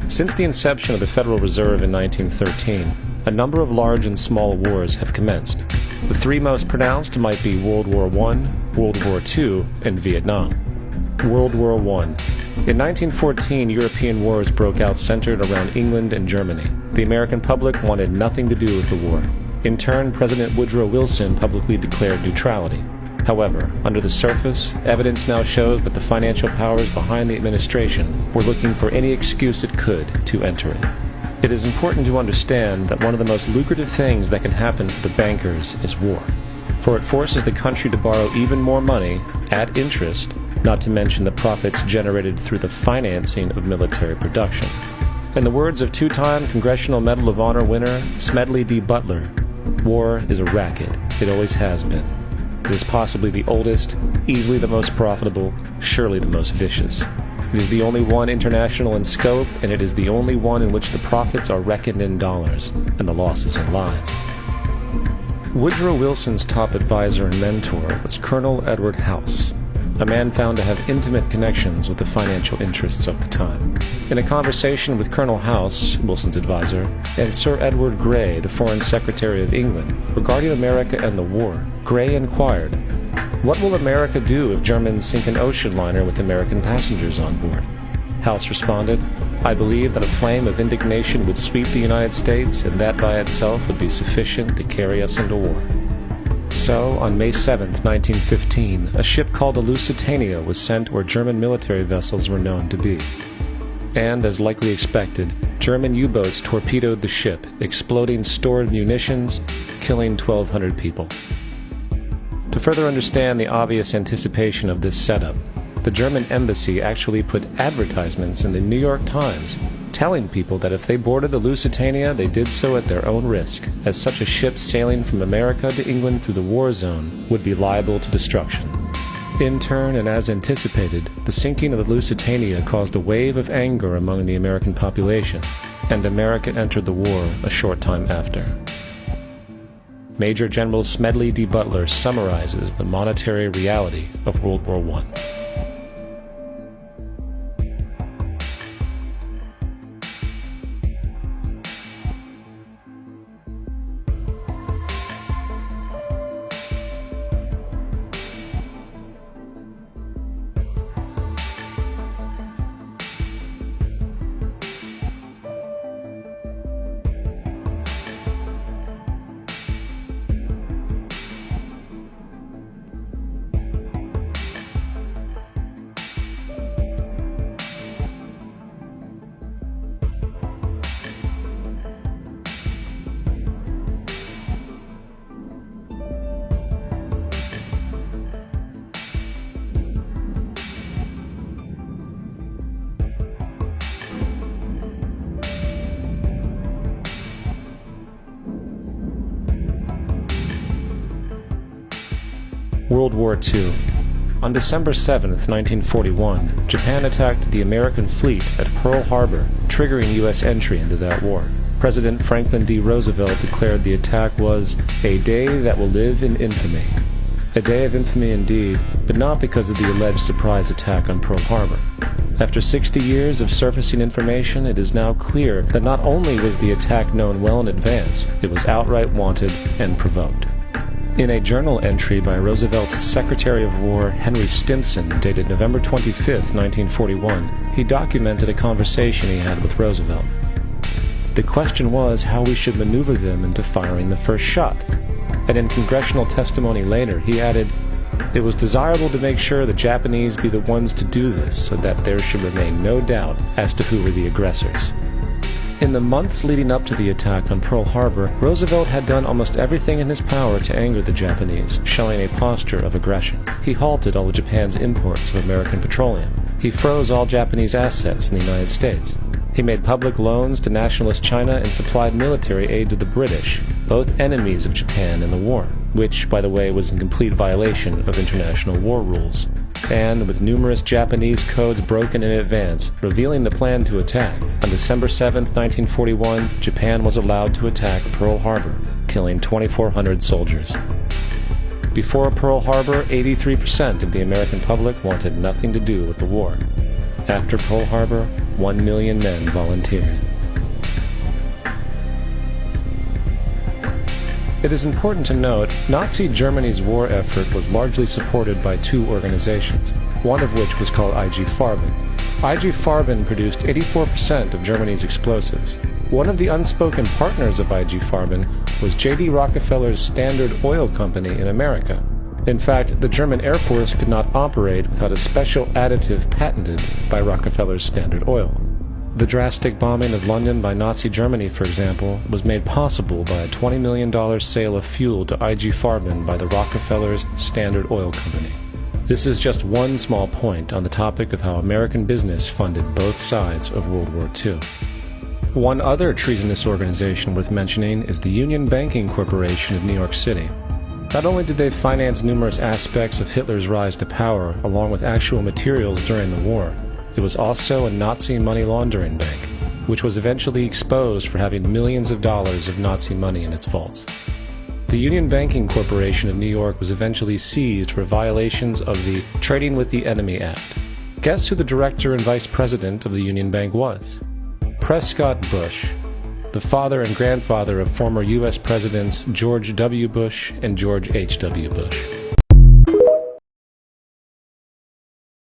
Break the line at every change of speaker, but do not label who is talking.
Since the inception of the Federal Reserve in 1913, a number of large and small wars have commenced. The three most pronounced might be World War I, World War II, and Vietnam. World War I. In 1914, European wars broke out centered around England and Germany. The American public wanted nothing to do with the war. In turn, President Woodrow Wilson publicly declared neutrality. However, under the surface, evidence now shows that the financial powers behind the administration were looking for any excuse it could to enter it. It is important to understand that one of the most lucrative things that can happen for the bankers is war, for it forces the country to borrow even more money at interest, not to mention the profits generated through the financing of military production. In the words of two-time Congressional Medal of Honor winner Smedley D. Butler, war is a racket. It always has been. It is possibly the oldest, easily the most profitable, surely the most vicious. It is the only one international in scope, and it is the only one in which the profits are reckoned in dollars and the losses in lives. Woodrow Wilson's top advisor and mentor was Colonel Edward House, a man found to have intimate connections with the financial interests of the time. In a conversation with Colonel House, Wilson's advisor, and Sir Edward Grey, the Foreign Secretary of England, regarding America and the war, Grey inquired, "What will America do if Germans sink an ocean liner with American passengers on board?" House responded, "I believe that a flame of indignation would sweep the United States, and that by itself would be sufficient to carry us into war." So, on May 7, 1915, a ship called the Lusitania was sent where German military vessels were known to be. And, as likely expected, German U-boats torpedoed the ship, exploding stored munitions, killing 1,200 people. To further understand the obvious anticipation of this setup, the German embassy actually put advertisements in the New York Times telling people that if they boarded the Lusitania, they did so at their own risk, as such a ship sailing from America to England through the war zone would be liable to destruction. In turn, and as anticipated, the sinking of the Lusitania caused a wave of anger among the American population, and America entered the war a short time after. Major General Smedley D. Butler summarizes the monetary reality of World War I. World War II. On December 7, 1941, Japan attacked the American fleet at Pearl Harbor, triggering U.S. entry into that war. President Franklin D. Roosevelt declared the attack was a day that will live in infamy. A day of infamy indeed, but not because of the alleged surprise attack on Pearl Harbor. After 60 years of surfacing information, it is now clear that not only was the attack known well in advance, it was outright wanted and provoked. In a journal entry by Roosevelt's Secretary of War Henry Stimson, dated November 25, 1941, he documented a conversation he had with Roosevelt. The question was how we should maneuver them into firing the first shot. And in congressional testimony later, he added, "It was desirable to make sure the Japanese be the ones to do this so that there should remain no doubt as to who were the aggressors." In the months leading up to the attack on Pearl Harbor, Roosevelt had done almost everything in his power to anger the Japanese, showing a posture of aggression. He halted all of Japan's imports of American petroleum. He froze all Japanese assets in the United States. He made public loans to nationalist China and supplied military aid to the British, both enemies of Japan in the war, which, by the way, was in complete violation of international war rules. And, with numerous Japanese codes broken in advance, revealing the plan to attack, on December 7, 1941, Japan was allowed to attack Pearl Harbor, killing 2,400 soldiers. Before Pearl Harbor, 83% of the American public wanted nothing to do with the war. After Pearl Harbor, 1 million men volunteered. It is important to note, Nazi Germany's war effort was largely supported by two organizations, one of which was called IG Farben. IG Farben produced 84% of Germany's explosives. One of the unspoken partners of IG Farben was J.D. Rockefeller's Standard Oil Company in America. In fact, the German Air Force could not operate without a special additive patented by Rockefeller's Standard Oil. The drastic bombing of London by Nazi Germany, for example, was made possible by a $20 million sale of fuel to IG Farben by the Rockefeller's Standard Oil Company. This is just one small point on the topic of how American business funded both sides of World War II. One other treasonous organization worth mentioning is the Union Banking Corporation of New York City. Not only did they finance numerous aspects of Hitler's rise to power, along with actual materials during the war, it was also a Nazi money laundering bank, which was eventually exposed for having millions of dollars of Nazi money in its vaults. The Union Banking Corporation of New York was eventually seized for violations of the Trading with the Enemy Act. Guess who the director and vice president of the Union Bank was? Prescott Bush, the father and grandfather of former U.S. Presidents George W. Bush and George H.W. Bush.